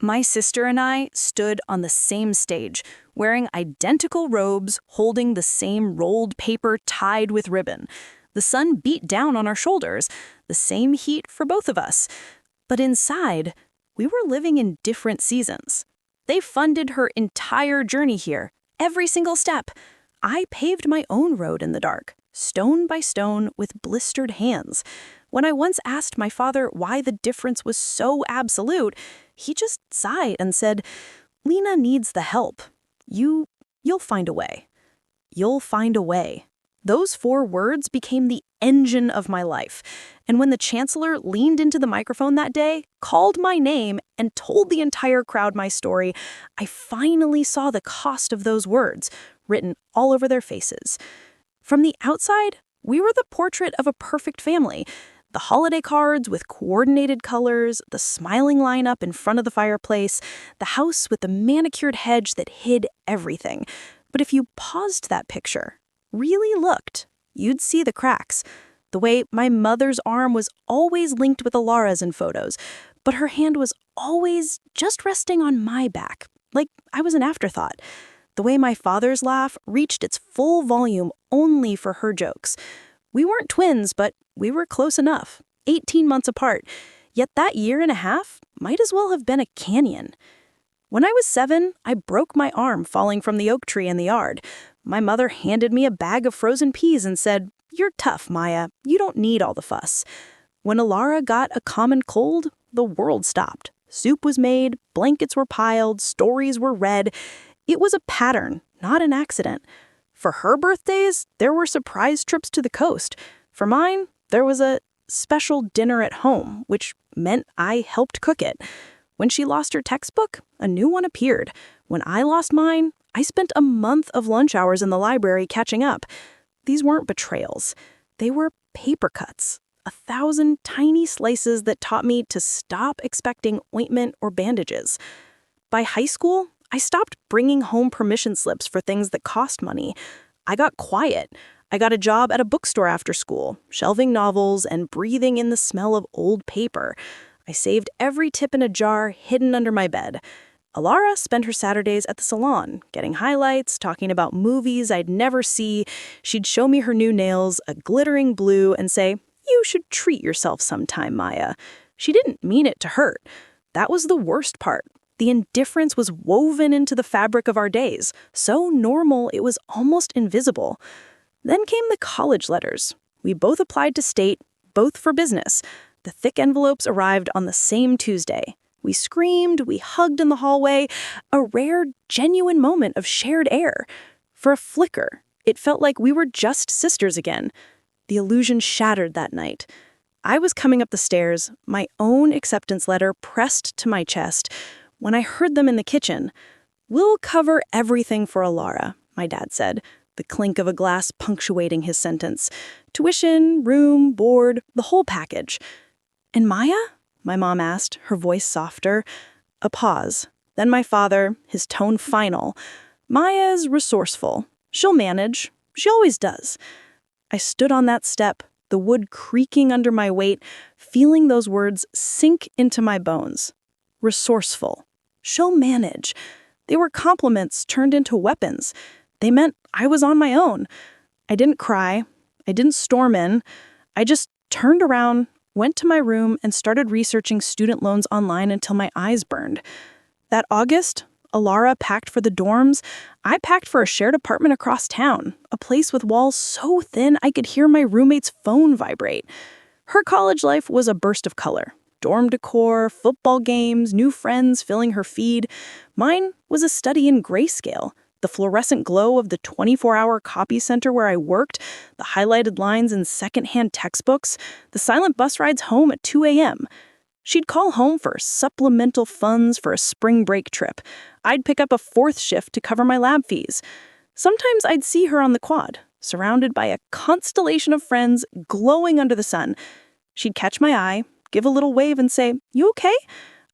My sister and I stood on the same stage, wearing identical robes, holding the same rolled paper tied with ribbon. The sun beat down on our shoulders, the same heat for both of us. But inside, we were living in different seasons. They funded her entire journey here, every single step. I paved my own road in the dark, stone by stone, with blistered hands. When I once asked my father why the difference was so absolute, he just sighed and said, "Lena needs the help. You'll find a way. You'll find a way." Those 4 words became the engine of my life. And when the chancellor leaned into the microphone that day, called my name, and told the entire crowd my story, I finally saw the cost of those words, written all over their faces. From the outside, we were the portrait of a perfect family. The holiday cards with coordinated colors, the smiling lineup in front of the fireplace, the house with the manicured hedge that hid everything. But if you paused that picture, really looked, you'd see the cracks. The way my mother's arm was always linked with Alara's in photos, but her hand was always just resting on my back, like I was an afterthought. The way my father's laugh reached its full volume only for her jokes. We weren't twins, but we were close enough, 18 months apart. Yet that year and a half might as well have been a canyon. When I was 7, I broke my arm falling from the oak tree in the yard. My mother handed me a bag of frozen peas and said, "You're tough, Maya. You don't need all the fuss." When Alara got a common cold, the world stopped. Soup was made, blankets were piled, stories were read. It was a pattern, not an accident. For her birthdays, there were surprise trips to the coast. For mine, there was a special dinner at home, which meant I helped cook it. When she lost her textbook, a new one appeared. When I lost mine, I spent a month of lunch hours in the library catching up. These weren't betrayals. They were paper cuts. 1,000 tiny slices that taught me to stop expecting ointment or bandages. By high school, I stopped bringing home permission slips for things that cost money. I got quiet. I got a job at a bookstore after school, shelving novels and breathing in the smell of old paper. I saved every tip in a jar hidden under my bed. Alara spent her Saturdays at the salon, getting highlights, talking about movies I'd never see. She'd show me her new nails, a glittering blue, and say, "You should treat yourself sometime, Maya." She didn't mean it to hurt. That was the worst part. The indifference was woven into the fabric of our days, so normal it was almost invisible. Then came the college letters. We both applied to state, both for business. The thick envelopes arrived on the same Tuesday. We screamed, we hugged in the hallway, a rare, genuine moment of shared air. For a flicker, it felt like we were just sisters again. The illusion shattered that night. I was coming up the stairs, my own acceptance letter pressed to my chest, when I heard them in the kitchen. "We'll cover everything for Alara," my dad said, the clink of a glass punctuating his sentence. "Tuition, room, board, the whole package." "And Maya?" my mom asked, her voice softer. A pause. Then my father, his tone final. "Maya's resourceful. She'll manage. She always does." I stood on that step, the wood creaking under my weight, feeling those words sink into my bones. Resourceful. She'll manage. They were compliments turned into weapons. They meant I was on my own. I didn't cry. I didn't storm in. I just turned around, went to my room, and started researching student loans online until my eyes burned. That August, Alara packed for the dorms. I packed for a shared apartment across town, a place with walls so thin I could hear my roommate's phone vibrate. Her college life was a burst of color. Dorm decor, football games, new friends filling her feed. Mine was a study in grayscale. The fluorescent glow of the 24-hour copy center where I worked, the highlighted lines in secondhand textbooks, the silent bus rides home at 2 a.m. She'd call home for supplemental funds for a spring break trip. I'd pick up a 4th shift to cover my lab fees. Sometimes I'd see her on the quad, surrounded by a constellation of friends glowing under the sun. She'd catch my eye, give a little wave and say, "You okay?"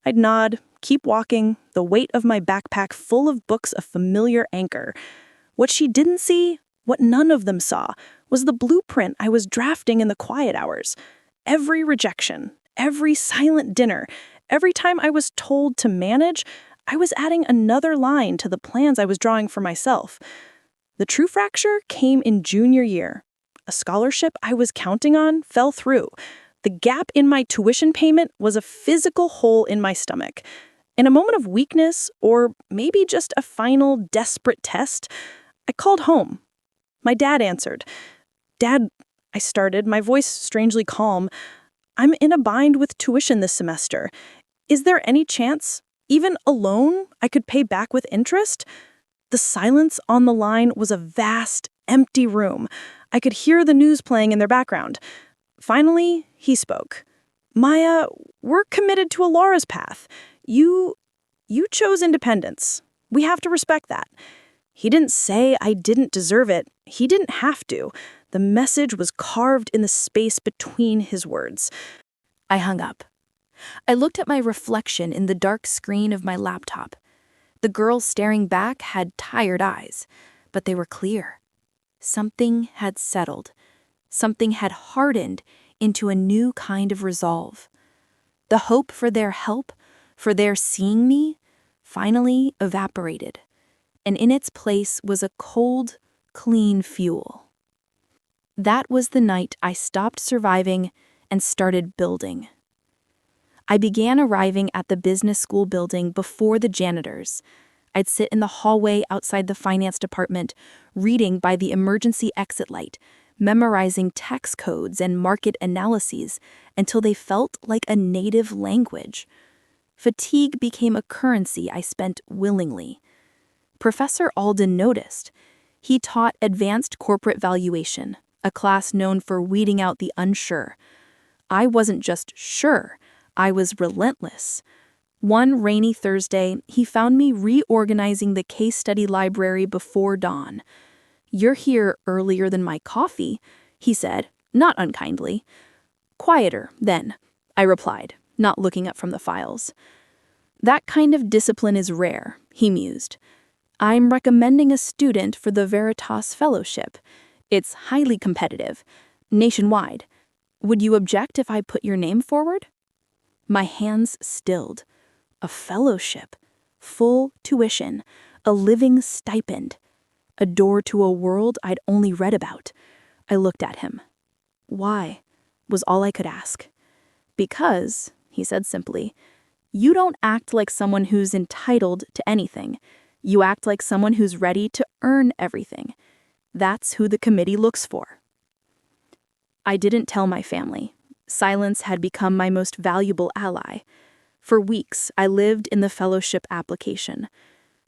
I'd nod, keep walking, the weight of my backpack full of books a familiar anchor. What she didn't see, what none of them saw, was the blueprint I was drafting in the quiet hours. Every rejection, every silent dinner, every time I was told to manage, I was adding another line to the plans I was drawing for myself. The true fracture came in junior year. A scholarship I was counting on fell through. The gap in my tuition payment was a physical hole in my stomach. In a moment of weakness, or maybe just a final desperate test, I called home. My dad answered. "Dad," I started, my voice strangely calm, "I'm in a bind with tuition this semester. Is there any chance, even a loan, I could pay back with interest?" The silence on the line was a vast, empty room. I could hear the news playing in their background. Finally, he spoke. "Maya, we're committed to Alara's path. You chose independence. We have to respect that." He didn't say I didn't deserve it. He didn't have to. The message was carved in the space between his words. I hung up. I looked at my reflection in the dark screen of my laptop. The girl staring back had tired eyes, but they were clear. Something had settled. Something had hardened into a new kind of resolve. The hope for their help, for their seeing me, finally evaporated, and in its place was a cold, clean fuel. That was the night I stopped surviving and started building. I began arriving at the business school building before the janitors. I'd sit in the hallway outside the finance department, reading by the emergency exit light, memorizing text codes and market analyses until they felt like a native language. Fatigue became a currency I spent willingly. Professor Alden noticed. He taught advanced corporate valuation, a class known for weeding out the unsure. I wasn't just sure, I was relentless. One rainy Thursday, he found me reorganizing the case study library before dawn. "You're here earlier than my coffee," he said, not unkindly. "Quieter, then," I replied, not looking up from the files. "That kind of discipline is rare," he mused. "I'm recommending a student for the Veritas Fellowship. It's highly competitive, nationwide. Would you object if I put your name forward?" My hands stilled. A fellowship, full tuition, a living stipend, a door to a world I'd only read about. I looked at him. "Why?" was all I could ask. "Because," he said simply, "you don't act like someone who's entitled to anything. You act like someone who's ready to earn everything. That's who the committee looks for." I didn't tell my family. Silence had become my most valuable ally. For weeks, I lived in the fellowship application.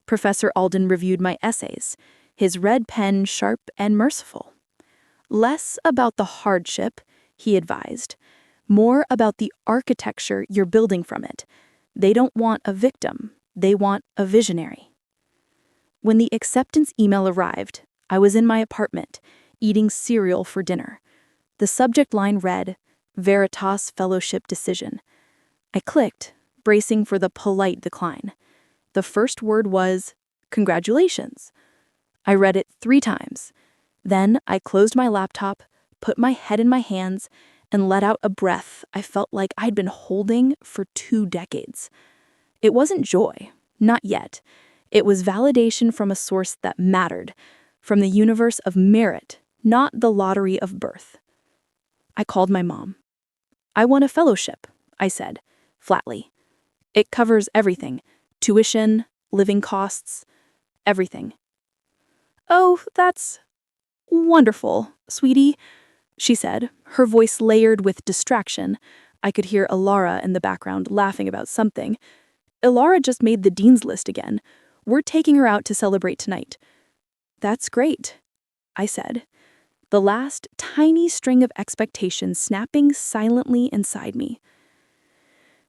Professor Alden reviewed my essays, his red pen sharp and merciful. "Less about the hardship," he advised. "More about the architecture you're building from it. They don't want a victim. They want a visionary." When the acceptance email arrived, I was in my apartment, eating cereal for dinner. The subject line read, "Veritas Fellowship Decision." I clicked, bracing for the polite decline. The first word was, "Congratulations." I read it 3 times. Then I closed my laptop, put my head in my hands, and let out a breath I felt like I'd been holding for 2 decades. It wasn't joy, not yet. It was validation from a source that mattered, from the universe of merit, not the lottery of birth. I called my mom. "I won a fellowship," I said, flatly. "It covers everything, tuition, living costs, everything." "Oh, that's wonderful, sweetie," she said, her voice layered with distraction. I could hear Alara in the background laughing about something. "Alara just made the dean's list again. We're taking her out to celebrate tonight." "That's great," I said, the last tiny string of expectations snapping silently inside me.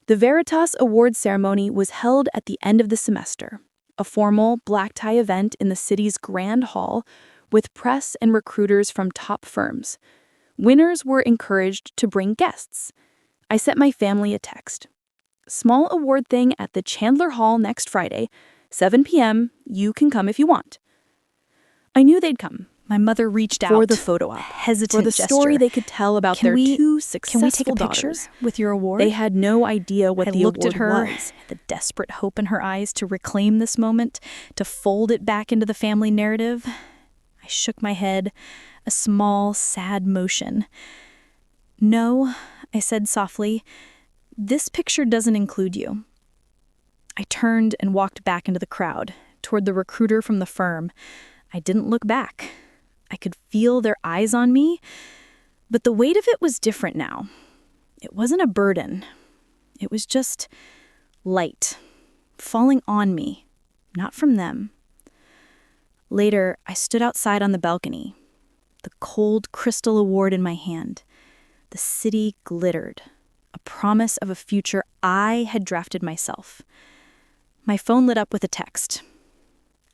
The Veritas Awards ceremony was held at the end of the semester, a formal black tie event in the city's Grand Hall with press and recruiters from top firms. Winners were encouraged to bring guests. I sent my family a text. "Small award thing at the Chandler Hall next Friday, 7 p.m. You can come if you want." I knew they'd come. My mother reached out for the photo op, hesitant for the gesture. story they could tell about Can their we- two Can we take a successful picture daughters. with your award? They had no idea what I the looked award at her, was. the desperate hope in her eyes to reclaim this moment, to fold it back into the family narrative. I shook my head, a small, sad motion. "No," I said softly, "this picture doesn't include you." I turned and walked back into the crowd, toward the recruiter from the firm. I didn't look back. I could feel their eyes on me, but the weight of it was different now. It wasn't a burden. It was just light, falling on me, not from them. Later, I stood outside on the balcony, the cold crystal award in my hand. The city glittered, a promise of a future I had drafted myself. My phone lit up with a text.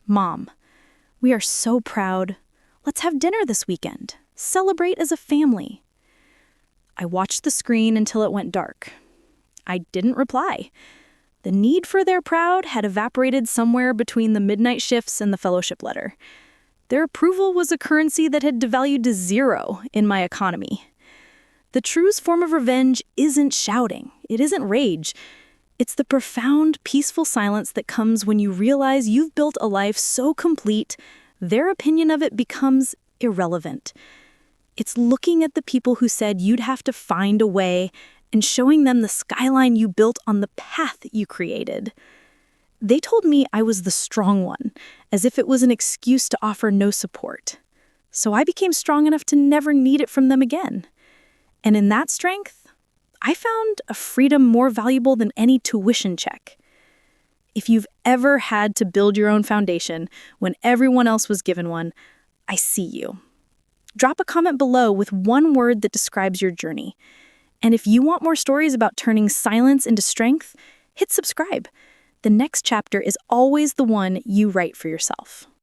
"Mom, we are so proud. Let's have dinner this weekend. Celebrate as a family." I watched the screen until it went dark. I didn't reply. The need for their proud had evaporated somewhere between the midnight shifts and the fellowship letter. Their approval was a currency that had devalued to zero in my economy. The truest form of revenge isn't shouting. It isn't rage. It's the profound, peaceful silence that comes when you realize you've built a life so complete, their opinion of it becomes irrelevant. It's looking at the people who said you'd have to find a way and showing them the skyline you built on the path you created. They told me I was the strong one, as if it was an excuse to offer no support. So I became strong enough to never need it from them again. And in that strength, I found a freedom more valuable than any tuition check. If you've ever had to build your own foundation when everyone else was given one, I see you. Drop a comment below with one word that describes your journey. And if you want more stories about turning silence into strength, hit subscribe. The next chapter is always the one you write for yourself.